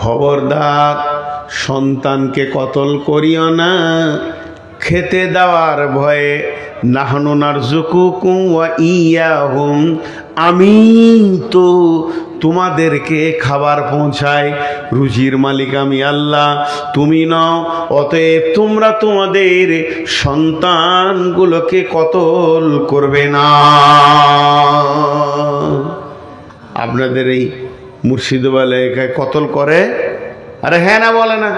খবরদার সন্তানকে কতল করিও না খেতে দেওয়ার ভয়ে। নাহনু নারযুকুকুম ওয়া ইয়াহুম, আমি তো তোমাদেরকে খাবার পৌঁছাই, রুজির মালিক আমি আল্লাহ, তুমি নও। অতএব তোমরা তোমাদের সন্তানগুলোকে কতল করবে না। আপনাদের এই মুর্শিদাবাদে কতল করে? আরে হ্যাঁ না বলে না?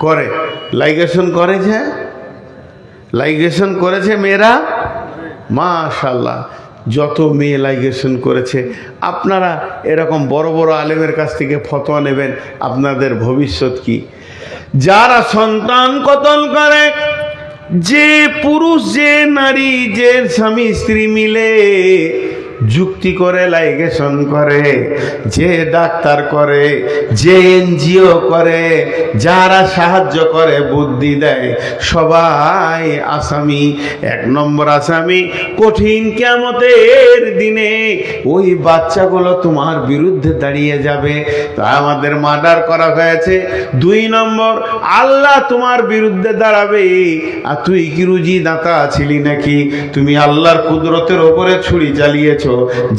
করে। লাইগেশন করেছে, লাইগেশন করেছে মেয়েরা, মাশাআল্লাহ। যত মেয়ে লাইগেশন করেছে, আপনারা এরকম বড় বড় আলেমের কাছ থেকে ফতোয়া নেবেন, আপনাদের ভবিষ্যৎ কি? যারা সন্তান কতল করে, যে পুরুষ যে নারী যে স্বামী স্ত্রী মিলে যুক্তি করে লাইগেশন করে, যে ডাক্তার করে, যে এনজিও করে, যারা সাহায্য করে বুদ্ধি দেয়, সবাই আসামি। এক নম্বর আসামি কঠিন কিয়ামতের দিনে ওই বাচ্চাগুলো তোমার বিরুদ্ধে দাঁড়িয়ে যাবে, তা আমাদের মার্ডার করা হয়েছে। দুই নম্বর, আল্লাহ তোমার বিরুদ্ধে দাঁড়াবে, আর তুই কি রুজি দাতা ছিলি নাকি? তুমি আল্লাহর কুদরতের ওপরে ছুরি চালিয়েছ।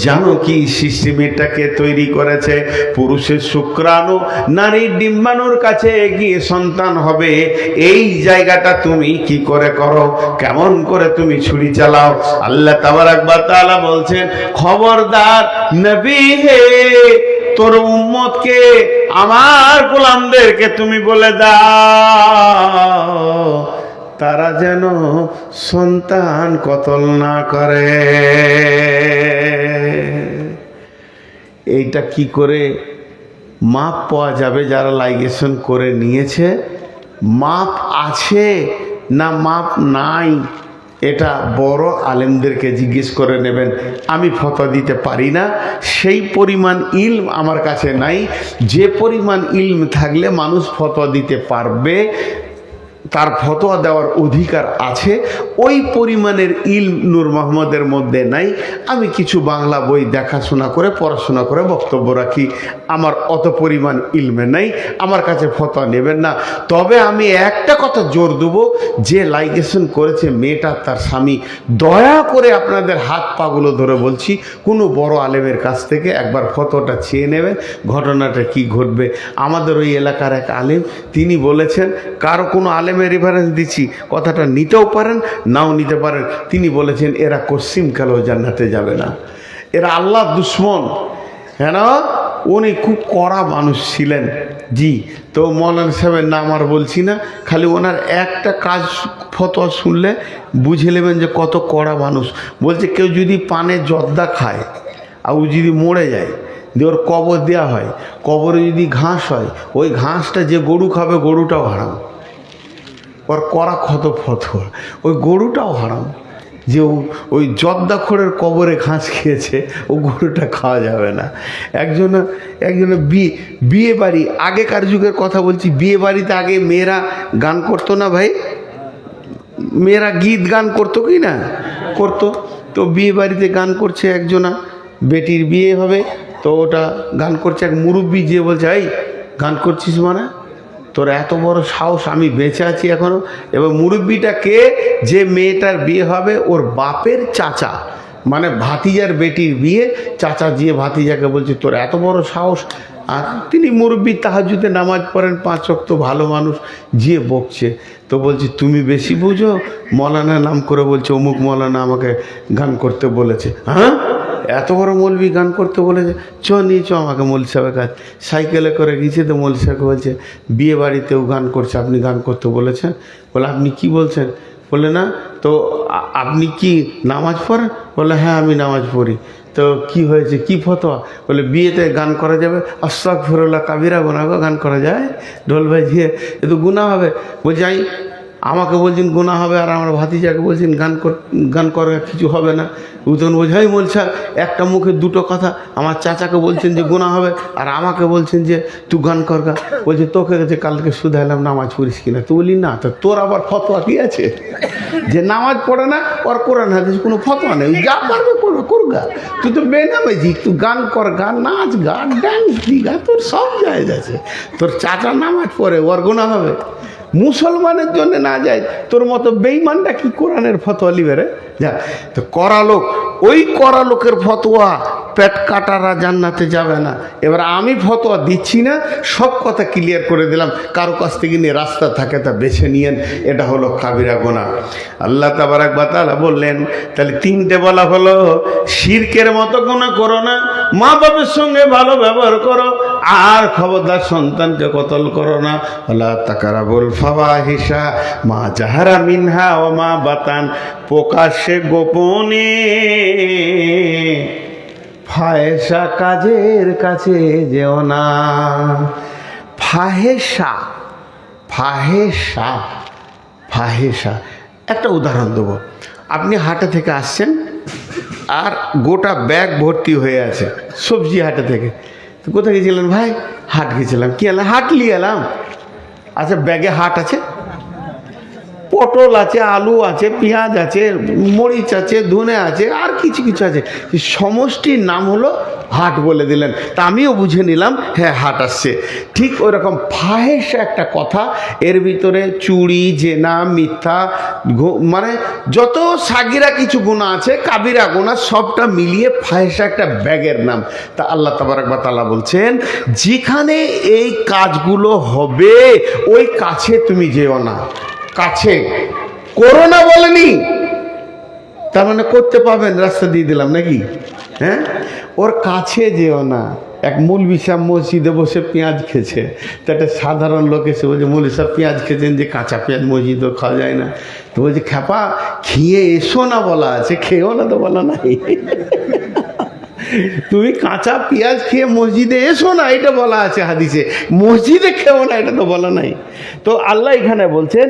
জানো কি সিস্টেমটাকে তৈরি করেছে? পুরুষের শুক্রাণু নারীর ডিম্বাণুর কাছে গিয়ে সন্তান হবে। এই জায়গাটা তুমি কি করে করো, কেমন করে তুমি ছুরি চালাও? আল্লাহ তাবারাক ওয়া তাআলা বলছেন, খবরদার নবী হে, তোর উম্মতকে, আমার গোলামদেরকে তুমি বলে দাও তারা যেন সন্তান কতল না করে। এইটা কি করে মাপ পাওয়া যাবে? যারা লাইগেশন করে নিয়েছে, মাপ আছে না মাপ নাই, এটা বড় আলেমদেরকে জিজ্ঞেস করে নেবেন। আমি ফতোয়া দিতে পারি না, সেই পরিমাণ ইলম আমার কাছে নাই। যে পরিমাণ ইলম থাকলে মানুষ ফতোয়া দিতে পারবে, তার ফতোয়া দেওয়ার অধিকার আছে, ওই পরিমাণের ইলম নূর মোহাম্মদের মধ্যে নাই। আমি কিছু বাংলা বই দেখাশোনা করে পড়াশোনা করে বক্তব্য রাখি, আমার অত পরিমাণ ইলমে নাই, আমার কাছে ফতোয়া নেবেন না। তবে আমি একটা কথা জোর দেবো, যে লাইগেশন করেছে মেয়েটা তার স্বামী, দয়া করে আপনাদের হাত পাগুলো ধরে বলছি, কোনো বড় আলেমের কাছ থেকে একবার ফতোয়াটা চেয়ে নেবেন, ঘটনাটা কি ঘটবে। আমাদের ওই এলাকার এক আলেম, তিনি বলেছেন, কারো কোনো আলেমের রেফারেন্স দিচ্ছি, কথাটা নিতেও পারেন নাও নিতে পারেন, তিনি বলেছেন এরা কসিম কালেও জান্নাতে যাবে না, এরা আল্লাহ দুশ্মন। হ্যাঁ না, উনি খুব কড়া মানুষ ছিলেন। জি, তো মৌলানা সাহেবের নাম আর বলছি না, খালি ওনার একটা কাজ ফতোয়া শুনলে বুঝে নেবেন যে কত কড়া মানুষ। বলছে কেউ যদি পানে জর্দা খায় আর ও যদি মরে যায়, দিয়ে ওর কবর দেওয়া হয়, কবরে যদি ঘাস হয়, ওই ঘাসটা যে গরু খাবে গরুটাও হারাম। ওর করা ক্ষত ফতোয়া, ওই গরুটাও হারাম। যে ওই জর্দাখোরের কবরে ঘাস খেয়েছে, ও গরুটা খাওয়া যাবে না। একজনে বিয়ে বাড়ি, আগেকার যুগের কথা বলছি, বিয়ে বাড়িতে আগে মেয়েরা গান করতো না ভাই, মেয়েরা গীত গান করতো কি না করতো? তো বিয়ে বাড়িতে গান করছে একজনা, বেটির বিয়ে হবে, তো ওটা গান করছে। এক মুরব্বি যে বলছে, এই গান করছিস মানে, তোর এত বড় সাহস, আমি বেঁচে আছি এখনো। এবার মুরব্বিটা কে? যে মেয়েটার বিয়ে হবে ওর বাপের চাচা, মানে ভাতিজার বেটির বিয়ে, চাচা যে ভাতিজাকে বলছে তোর এত বড় সাহস। আর তিনি মুরব্বি, তাহাজ্জুদে নামাজ পড়েন 5 ওয়াক্ত, ভালো মানুষ, যে বকছে। তো বলছে তুমি বেশি বুঝো, মৌলানা নাম করে বলছে অমুক মৌলানা আমাকে গান করতে বলেছে। হ্যাঁ, এত বড় মৌলবি গান করতে বলেছে, নিয়ে আমাকে মৌলভী সাহেবের কাছে। সাইকেলে করে গিয়েছে, তো মৌলভী সাহেবকে বলছে বিয়ে বাড়িতেও গান করছে, আপনি গান করতে বলেছেন? বলে আপনি কি বলছেন? বলে না, তো আপনি কি নামাজ পড়েন? বলে হ্যাঁ আমি নামাজ পড়ি। তো কি হয়েছে, কি ফতোয়া? বলে বিয়েতে গান করা যাবে? আস্তাগফিরুল্লাহ কাবিরা গুনাহ, গান করা যায়? ঢোল বাজিয়ে এ তো গুনাহ হবে। বলছি যাই, আমাকে বলছেন গুনাহ হবে, আর আমার ভাতিজাকে বলছেন গান করা কিছু হবে না। তখন বলছে হাই বলছে একটা মুখে দুটো কথা, আমার চাচাকে বলছেন যে গুনাহ হবে, আর আমাকে বলছেন যে তুই গান করগা। বলছে তোকে যে কালকে শুধাইলাম নামাজ পড়িস কিনা, তো বলি না। তো তোর আবার ফতোয়া কি আছে? যে নামাজ পড়ে না, ওর কোরআন হাদিস কোনো ফতোয়া নেই, যা পারবে করবে। ওরা করগা, তুই তো বেনামেজি, তুই গান কর, গান নাচ গান ড্যান্স দিগা, তোর সব জায়েজ আছে। তোর চাচা নামাজ পড়ে, ওর গুনাহ হবে। মুসলমানের জন্য না যায়, তোর মতো বেঈমানটা কি কোরআনের ফতোয়া লিবে রে? যা তো করা লোক, ওই করা লোকের ফতোয়া পেট কাটারা জান্নাতে যাবে না। এবার আমি ফতোয়া দিচ্ছি না, সব কথা ক্লিয়ার করে দিলাম। কারো কাছ থেকে নিয়ে রাস্তা থাকে তা বেছে নিয়েন, এটা হলো কাবিরা গুনাহ। আল্লাহ তাবারাক ওয়া তাআলা বললেন, তাহলে তিনটে বলা হলো, শিরকের মতো গুনাহ করো না, মা বাবার সঙ্গে ভালো ব্যবহার করো, আর খবরদার সন্তানকে কতল করো না। ওয়ালা তাকরাবুল ফাওয়াহিশা মা জাহারা মিনহা ওয়া মা বাতান, প্রকাশ্যে গোপনে ফাহেসা কাজের কাছে যেও না। ফাহেসা, ফাহেসা, ফাহেসা। একটা উদাহরণ দেবো। আপনি হাটে থেকে আসছেন, আর গোটা ব্যাগ ভর্তি হয়ে আছে সবজি হাটে থেকে। তো কোথায় গেছিলেন ভাই? হাট গেছিলাম। কি এলাম? হাট নিয়ে এলাম। আচ্ছা, ব্যাগে হাট আছে, পটল আছে, আলু আছে, পেঁয়াজ আছে, মরিচ আছে, ধনে আছে, আর কিছু কিছু আছে। সমষ্টির নাম হলো হাট বলে দিলেন, তা আমিও বুঝে নিলাম হ্যাঁ হাট আসছে। ঠিক ওই রকম ফাহেসা একটা কথা, এর ভিতরে চুরি, জেনা, মিথ্যা, মানে যত সাগিরা কিছু গুনাহ আছে, কাবিরা গুনাহ, সবটা মিলিয়ে ফাহেসা একটা ব্যাগের নাম। তা আল্লাহ তাবারাক ওয়া তাআলা বলছেন, যেখানে এই কাজগুলো হবে ওই কাছে তুমি যেও না। কাছে করো না বলেনি, তার মানে করতে পাবেন, রাস্তা দিয়ে দিলাম নাকি? হ্যাঁ, ওর কাছে যেও না। এক মৌলভী সাহেব মসজিদে বসে পেঁয়াজ খেয়েছে, তো একটা সাধারণ লোক এসে বলছে, মৌলভী সাহেব পেঁয়াজ খেয়েছেন, যে কাঁচা পেঁয়াজ মসজিদও খাওয়া যায় না। তো বলছে, খ্যাপা খেয়ে এসো না বলা আছে, খেয়েও না তো বলা নাই। তুমি কাঁচা পেঁয়াজ খেয়ে মসজিদে এসো না, এটা বলা আছে হাদিসে, মসজিদে খেও না এটা তো বলা নাই। তো আল্লাহ এখানে বলছেন,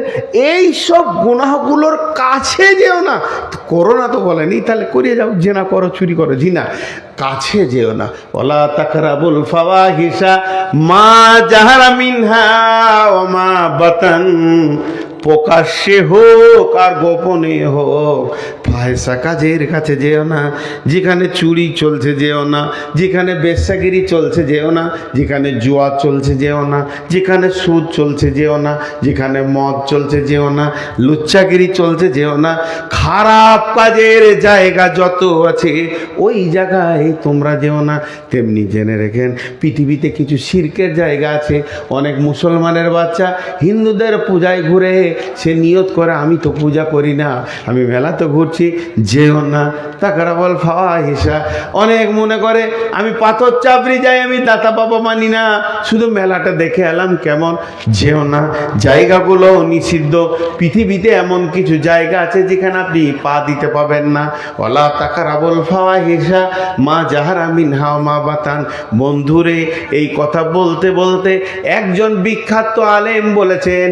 এই সব গুনাহগুলোর কাছে যেও না। করো না তো বলেনি, তাহলে করিয়ে যাও, জেনা করো, চুরি করো, জিনা, কাছে যেও না। ওয়ালা তাকরাবুল ফাওয়াহিশা মা জাহারা মিনহা ওয়া মা বাতান, প্রকাশ্যে হোক আর গোপনে হোক ফাহেসা কাজের কাছে যেও না। যেখানে চুরি চলছে যেও না, যেখানে বেশ্যাগিরি চলছে যেও না, যেখানে জুয়া চলছে যেও না, যেখানে সুদ চলছে যেও না, যেখানে মদ চলছে যেও না, লুচ্চাগিরি চলছে যেও না। খারাপ কাজের জায়গা যত আছে ওই জায়গায় তোমরা যেও না। তেমনি জেনে রেখেন, পৃথিবীতে কিছু শিরকের জায়গা আছে। অনেক মুসলমানের বাচ্চা হিন্দুদের পূজায় ঘুরে, সে নিয়ত করে আমি তো পূজা করি না, আমি মেলা তো ঘুরছি, যেও না। তাকরাবুল ফাওয়াহিশা, অনেক মনে করে আমি পাথর চাপড়ি যাই, আমি দাতা বাবা মানি না, শুধু মেলাটা দেখে এলাম কেমন, যেও না। জায়গাগুলো নিষিদ্ধ। পৃথিবীতে এমন কিছু জায়গা আছে যেখানে আপনি পা দিতে পাবেন না। ওয়ালা তাকরাবুল ফাওয়াহিশা মা জাহারা মিনহা ওয়া মা বাতান। বন্ধুরে, এই কথা বলতে বলতে একজন বিখ্যাত আলেম বলেছেন,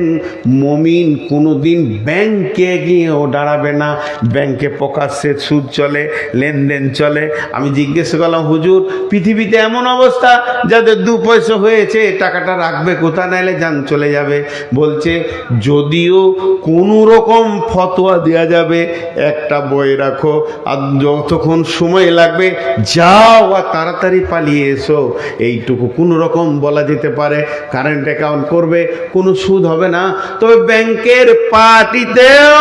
মুমিন কোনোদিন ব্যাংকে গিয়েও দাঁড়াবে না। ব্যাংকে প্রকাশ্যে সুদ চলে, লেনদেন চলে। আমি জিজ্ঞেস করলাম, হুজুর পৃথিবীতে এমন অবস্থা যাদের 2 পয়সা হয়েছে টাকাটা রাখবে কোথা, নাইলে যান চলে যাবে। বলছে, যদিও কোনো রকম ফতোয়া দেওয়া যাবে, একটা বই রাখো, আর যতক্ষণ সময় লাগবে যাও আর তাড়াতাড়ি পালিয়ে এসো, এইটুকু কোনো রকম বলা যেতে পারে। কারেন্ট অ্যাকাউন্ট করবে, কোনো সুদ হবে না। তবে ব্যাংকের পার্টিতেও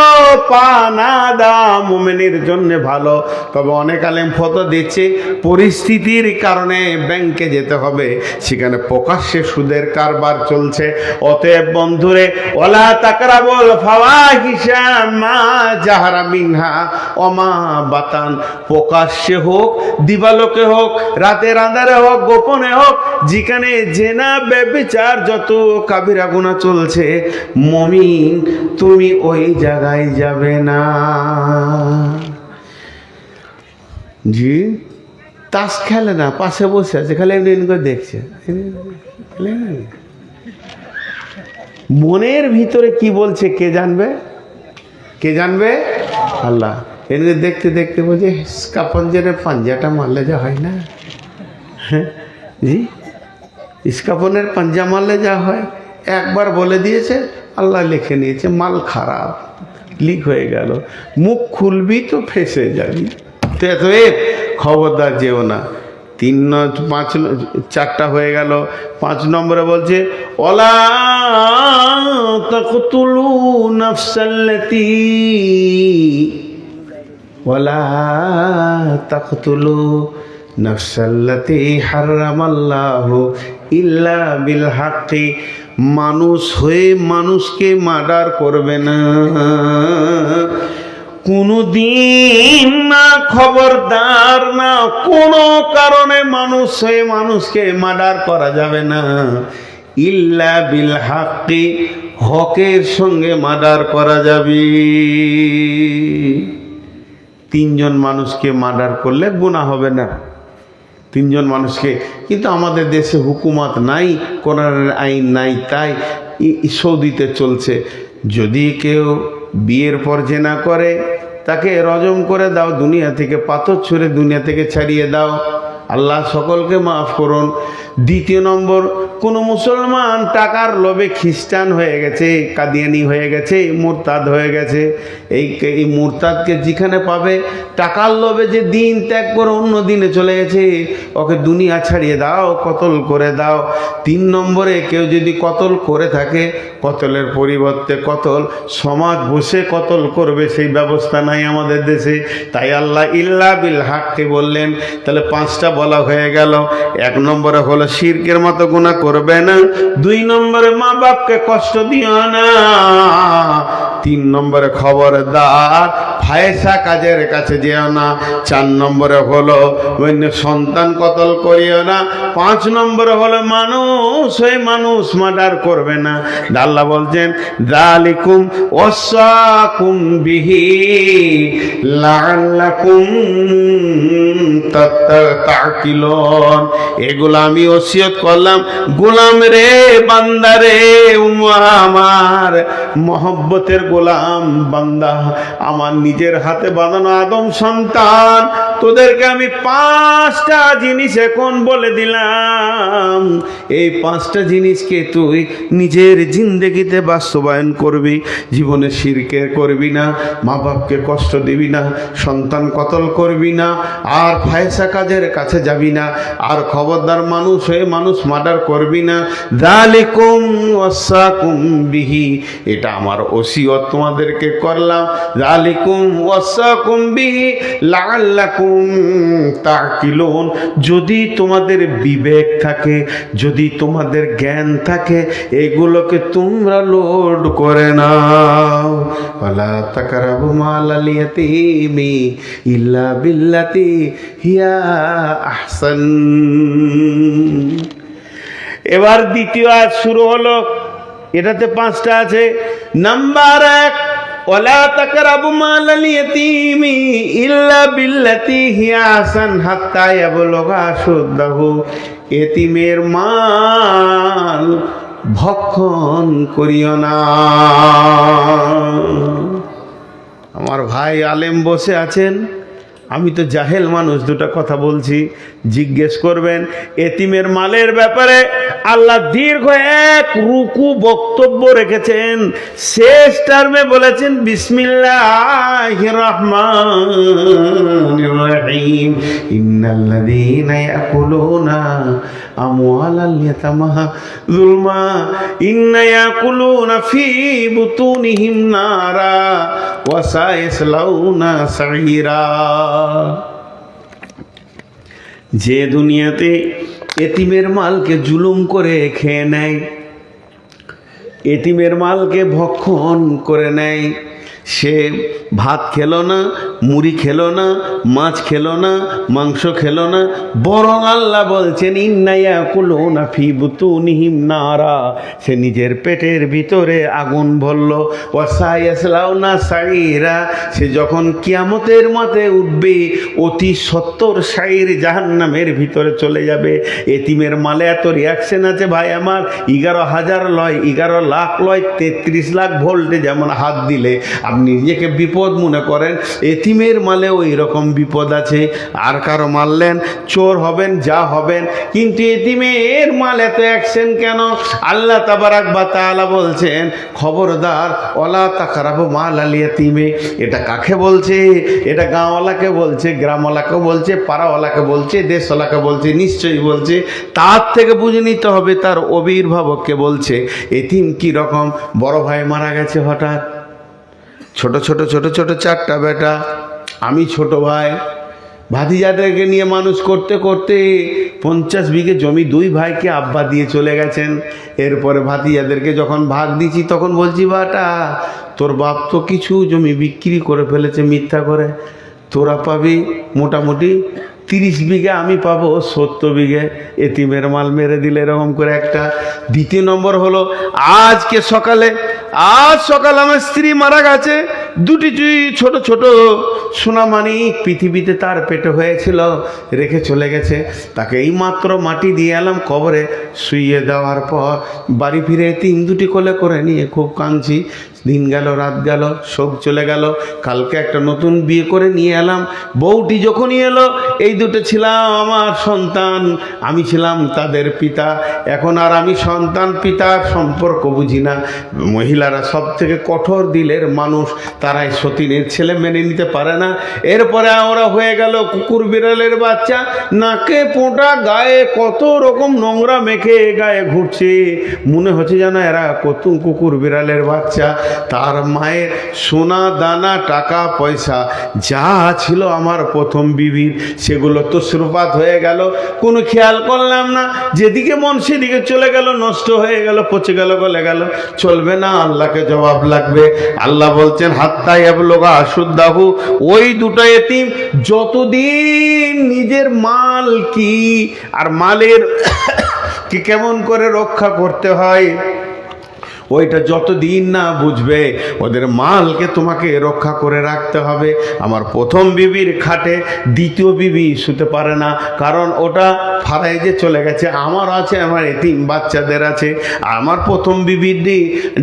পা না দেওয়া মুমিনের জন্য ভালো। তবে অনেক আলেম ফতোয়া দিচ্ছে, পরিস্থিতির কারণে ব্যাংকে যেতে হবে, সেখানে প্রকাশ্যে সুদের কারবার চলছে। অতএব বন্ধুরে, ওয়ালা তাকরাবুল ফাওয়াহিশা মা জাহারা মিনহা ওয়া মা বাতান, প্রকাশ্যে হোক, দিবালোকে হোক, রাতের আঁধারে হোক, গোপনে হোক, যেখানে জেনা ব্যভিচার যত কাবিরা গুনাহ চলছে, মুমিন তুমি ওই জায়গায় যাবে না। জি, তাস খেলে না, পাশে বসে আছে, খালি এমনি করে দেখছে। মনের ভিতরে কি বলছে কে জানবে? কে জানবে? আল্লাহ। এমনি দেখতে দেখতে বলছে, ইসকা পঞ্জের পাঞ্জাটা মারলে যা হয় না। হ্যাঁ জি, ইস্কাপনের পাঞ্জা মারলে যা হয়, একবার বলে দিয়েছে, আল্লাহ লিখে নিয়েছে মাল খারাপ, লিক হয়ে গেল। মুখ খুলবি তো ফেসে যাবি। তো এত খবরদার যেও না। 4টা হয়ে গেল। 5 নম্বরে বলছে ওয়ালা তাকতুলু নাফসাল্লাতী ওয়ালা তাকতুলু নাফসাল্লাতী হারামাল্লাহু ইল্লা বিল হাক্কি, মানুষ হয়ে মানুষকে মার্ডার করবে না কোনদিন না, খবরদার না, কোনো কারণে মানুষ হয়ে মানুষকে মার্ডার করা যাবে না। ইল্লা বিল হাক্কি, হকের সঙ্গে মার্ডার করা যাবে। 3 জন মানুষকে মার্ডার করলে গুনাহ হবে না, 3 জন মানুষকে। কিন্তু আমাদের দেশে হুকুমত নাই, কোরআনের আইন নাই, তাই সৌদিতে চলছে, যদি কেউ বিয়ের পর জেনা করে তাকে রজম করে দাও, দুনিয়া থেকে পাথর ছুঁড়ে দুনিয়া থেকে ছাড়িয়ে দাও। আল্লাহ সকলকে মাফ করুন। 2 নম্বর, কোন মুসলমান টাকার লোভে খ্রিস্টান হয়ে গেছে, কাদিয়ানি হয়ে গেছে, মুরতাদ হয়ে গেছে, এই মুরতাদকে যেখানে পাবে টাকার লোভে যে দিন ত্যাগ করে অন্য দিনে চলে গেছে, ওকে দুনিয়া ছাড়িয়ে দাও, কতল করে দাও। 3 নম্বরে, কেউ যদি কতল করে থাকে, কতলের পরিবর্তে কতল সমাজ বসে কতল করবে সেই ব্যবস্থা নাই আমাদের দেশে, তাই আল্লাহ ইল্লা বিল হাক্কি বললেন। তাহলে 5টা বলা হয়ে গেল। 1 নম্বরে হলো শিরকের মতো গুনাহ করবে না, 2 নম্বরে মা বাপকে কষ্ট দিও না, 3 নম্বরে খবরদার ফায়সা কাজের কাছে যেও না, 4 নম্বরে হলো সন্তান কতল করিও না, 5 নম্বরে হলো মানুষ হয়ে মানুষ মার্ডার করবে না। আল্লাহ বলছেন যালিকুম ওয়াসাকুম বিহি লাআল্লাকুম তাকিলুন, এগুলো আমি ওসিয়ত করলাম গোলাম রে, বান্দা রে, আমার মহব্বতের গোলাম বান্দা, আমার নিজের হাতে বাঁধানো আদম সন্তান, তোদেরকে আমি 5টা জিনিস এখন বলে দিলাম। এই 5টা জিনিসকে তুই নিজের জিন্দেগিতে বাস্তবায়ন করবি। জীবনে শিরকে করবি না, মা বাপকে কষ্ট দিবি না, সন্তান কতল করবি না, আর ফায়সা কাজের কাছে যাবি না, আর খবরদার মানুষ হয়ে মানুষ মার্ডার করবি না। যালিকুম ওয়াসাকুম বিহি, এটা আমার ওসিয়ত তোমাদেরকে করলাম। যালিকুম ওয়াসাকুম বিহি লাআল্লাকুম তাকিলুন, যদি তোমাদের বিবেক থাকে, যদি তোমাদের জ্ঞান থাকে, এগুলোকে তোমরা লোড করে নাও। ওয়ালা তাকরাবু মালাল ইয়াতীমি ইল্লা বিল্লাতি হিয়া আহসান। এবার দ্বিতীয় আয়াত শুরু হলো, এটাতে 5টা আছে। নাম্বার 1, ওয়ালা তাকরাবু মালাল ইয়াতীমি ইল্লা বিল্লাতি হিয়া আহসান হাত্তা ইয়াবলুগা আশুদ্দাহু, এতিমের মাল ভক্ষণ করিও না। আমার ভাই আলেম বসে আছেন, আমি তো জাহেল মানুষ, 2টা কথা বলছি, জিজ্ঞেস করবেন। এতিমের মালের ব্যাপারে আল্লাহ দীর্ঘ 1 রুকু বক্তব্য রেখেছেন, শেষ টার্মে বলেছেন বিসমিল্লাহির রহমানির রহিম, ইন্নাল্লাযীনা ইয়াকুলুনা আমওয়ালাল ইয়াতামা যুলমা ইন্না ইয়াকুলুনা ফি বুতুনিহিম নারা ওয়া সায়াসলাউনা সাঈরা। যে দুনিয়াতে এতিমের মালকে জুলুম করে খেয়ে নেয়, এতিমের মালকে ভক্ষণ করে নেয়, সে ভাত খেলো না, মুড়ি খেলো না, মাছ খেলো না, মাংস খেলো না, বরং আল্লাহ বলছেন ইন্না ইয়াকুলুনা ফি বুতুনিহিম নারা, সে নিজের পেটের ভিতরে আগুন ভরল। ওয়া সায়াসলাউনা সাঈরা, সে যখন কিয়ামতের মাঠে উঠবে অতি 70 সাইর জাহান্নামের ভিতরে চলে যাবে। এতিমের মালে এত রিয়াকশন আছে ভাই আমার, 11,000 লয়, 11 লাখ লয়, 33 লাখ ভোল্টে যেমন হাত দিলে আপনি আপনি নিজেকে বিপদ মনে করেন, এতিমের মালে ওই রকম বিপদ আছে। আর কারো মারলেন চোর হবেন, যা হবেন, কিন্তু এতিমের মাল এত অ্যাকশন কেন? আল্লাহ তাবারাক ওয়া তাআলা বলছেন, খবরদার ওয়ালা তাকরাবু মাল আল ইয়াতীমে। এটা কাকে বলছে? এটা গাঁওয়ালাকে বলছে, গ্রামওয়ালাকে বলছে, পাড়াওয়ালাকে বলছে, দেশওয়ালাকে বলছে, নিশ্চয়ই বলছে। তার থেকে বুঝে নিতে হবে তার অভিভাবককে বলছে। এতিম কি রকম? বড় ভাই মারা গেছে হঠাৎ, ছোট ছোট ছোট ছোট চারটা বেটা, আমি ছোট ভাই, ভাতিজাদেরকে নিয়ে মানুষ করতে করতে 50 বিঘে জমি 2 ভাইকে আব্বা দিয়ে চলে গেছেন। এরপরে ভাতিজাদেরকে যখন ভাগ দিচ্ছি তখন বলছি, বাটা তোর বাপ তো কিছু জমি বিক্রি করে ফেলেছে মিথ্যা করে, তোরা পাবি মোটামুটি 30 বিঘে, আমি পাবো 70 বিঘে। এতিমের মাল মেরে দিলে এরকম করে একটা। দ্বিতীয় নম্বর হলো, আজ সকালে আমার স্ত্রী মারা গেছে, 2টি ছোট ছোট সোনামানিক পৃথিবীতে তার পেটে হয়েছিল, রেখে চলে গেছে। তাকে এই মাত্র মাটি দিয়ে এলাম কবরে, শুইয়ে দেওয়ার পর বাড়ি ফিরে 2টি কোলে করে নিয়ে খুব কাঁদছি। দিন গেল, রাত গেল, শোক চলে গেল। কালকে একটা নতুন বিয়ে করে নিয়ে এলাম। বউটি যখনই এলো, এই 2টো ছিলাম আমার সন্তান, আমি ছিলাম তাদের পিতা। এখন আর আমি সন্তান পিতার সম্পর্ক বুঝি না। মহিলারা সব থেকে কঠোর দিলের মানুষ, তারাই সতীনের ছেলে মেনে নিতে পারে না। এরপরে ওরা হয়ে গেল কুকুর বিড়ালের বাচ্চা, নাকে পোঁটা, গায়ে কত রকম নোংরা মেখে গায়ে ঘুরছে, মনে হচ্ছে যেন এরা কত কুকুর বিড়ালের বাচ্চা। তার মায়ের সোনা দানা টাকা পয়সা যা ছিল আমার প্রথম বিবির, সেগুলো তো সুরপাত হয়ে গেল। কোনো খেয়াল করলাম না, যেদিকে মন সেদিকে চলে গেল, নষ্ট হয়ে গেল, পচে গেল, গলে গেল। চলবে না, আল্লাহকে জবাব লাগবে। আল্লাহ বলছেন, হাত্তা ইয়াবলুগা আশুদ্দাহু। ওই 2টো এতিম যতদিন নিজের মাল কি আর মালের কি কেমন করে রক্ষা করতে হয়, ওইটা যতদিন না বুঝবে, ওদের মালকে তোমাকে রক্ষা করে রাখতে হবে। আমার প্রথম বিবির খাটে দ্বিতীয় বিবি শুতে পারে না, কারণ ওটা ফারাইজে চলে গেছে। আমার আছে, আমার এতিম বাচ্চাদের আছে। আমার প্রথম বিবির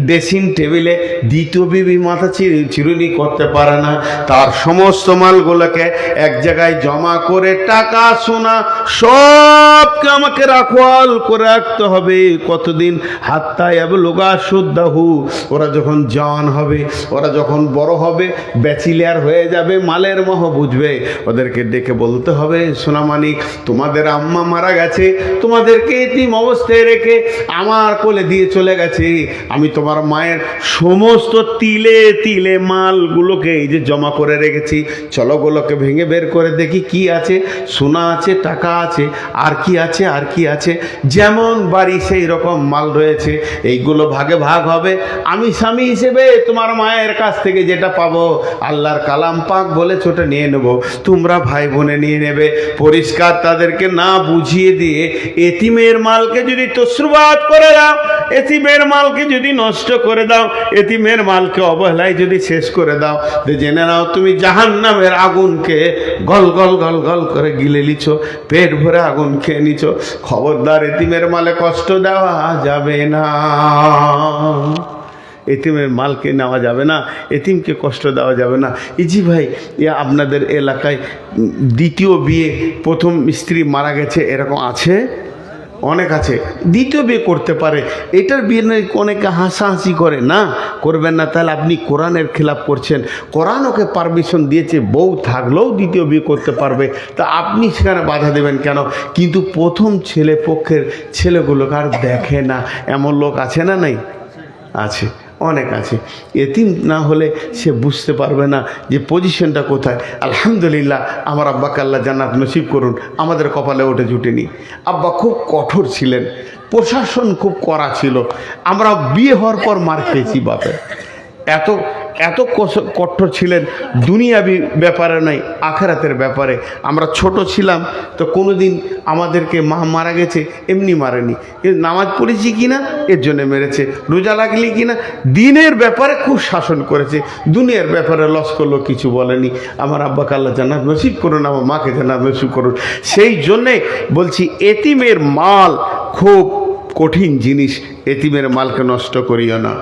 ড্রেসিং টেবিলে দ্বিতীয় বিবি মাথা চিরুনি করতে পারে না। তার সমস্ত মালগুলোকে এক জায়গায় জমা করে, টাকা সোনা সবকে আমাকে রাখওয়াল করে রাখতে হবে। কতদিন? হাত্তা ইয়াবলুগা আশুদ্দাহু। ওরা যখন জওয়ান হবে, ওরা যখন বড় হবে, ব্যাচিলিয়ার হয়ে যাবে, মালের মোহ বুঝবে, ওদেরকে ডেকে বলতে হবে, সোনামানিক তোমাদের আম্মা মারা গেছে, তোমাদেরকে এতিম অবস্থায় রেখে আমার কোলে দিয়ে চলে গেছে। আমি তোমার মায়ের সমস্ত তিলে তিলে মালগুলোকে এই যে জমা করে রেখেছি, চলো গুলোকে ভেঙে বের করে দেখি কি আছে। সোনা আছে, টাকা আছে, আর কি আছে, আর কি আছে। যেমন বাড়ি সেই রকম মাল রয়েছে, এইগুলো ভাগে ভাগ হবে। আমি স্বামী হিসেবে তোমার মায়ের কাছ থেকে যেটা পাবো, আল্লাহর কালাম পাক বলে ছোট নিয়ে নেব, তোমরা ভাই বোনে নিয়ে নেবে। পরিষ্কার তাদেরকে না বুঝিয়ে দিয়ে এতিমের মালকে যদি তসরুবাত করে দাও, এতিমের মালকে যদি নষ্ট করে দাও, এতিমের মালকে অবহেলায় যদি শেষ করে দাও, জেনে নাও তুমি জাহান্নামের আগুনকে গল গল গল গল করে গিলে নিছো, পেট ভরে আগুন খেয়ে নিছো। খবরদার, এতিমের মালে কষ্ট দেওয়া যাবে না, এতিমের মালকে নেওয়া যাবে না, এতিমকে কষ্ট দেওয়া যাবে না। ইজি ভাই, আপনাদের এলাকায় দ্বিতীয় বিয়ে, প্রথম স্ত্রী মারা গেছে, এরকম আছে? অনেক আছে। দ্বিতীয় বিয়ে করতে পারে, এটার বিয়ে অনেকে হাসাহাসি করে, না করবেন না, তাহলে আপনি কোরআনের খেলাপ করছেন। কোরআন ওকে পারমিশন দিয়েছে, বউ থাকলেও দ্বিতীয় বিয়ে করতে পারবে, তা আপনি সেখানে বাধা দেবেন কেন? কিন্তু প্রথম ছেলে পক্ষের ছেলেগুলোকে আর দেখে না, এমন লোক আছে না? নাই? আছে, অনেক আছে। এতিম না হলে সে বুঝতে পারবে না যে পজিশনটা কোথায়। আলহামদুলিল্লাহ, আমার আব্বাকে আল্লাহ জান্নাত নসিব করুন, আমাদের কপালে ওঠে জুটেনি। আব্বা খুব কঠোর ছিলেন, প্রশাসন খুব কড়া ছিল। আমরা বিয়ে হওয়ার পর মার খেয়েছি বাপের, এত এত কঠোর ছিলেন। দুনিয়াবি ব্যাপারে নয়, আখেরাতের ব্যাপারে। আমরা ছোট ছিলাম তো কোনো দিন আমাদেরকে মা মারা গেছে এমনি মারেনি, নামাজ পড়েছি কিনা এর জন্য মেরেছে, রোজা লাগলি কিনা, দিনের ব্যাপারে খুব শাসন করেছে, দুনিয়ার ব্যাপারে লস করলো কিছু বলেনি। আমার আব্বাকে আল্লাহ জান্নাত নসিব করুন, আমার মাকে জান্নাত নসিব করুন। সেই জন্যে বলছি, এতিমের মাল খুব কঠিন জিনিস, এতিমের মালকে নষ্ট করিও না।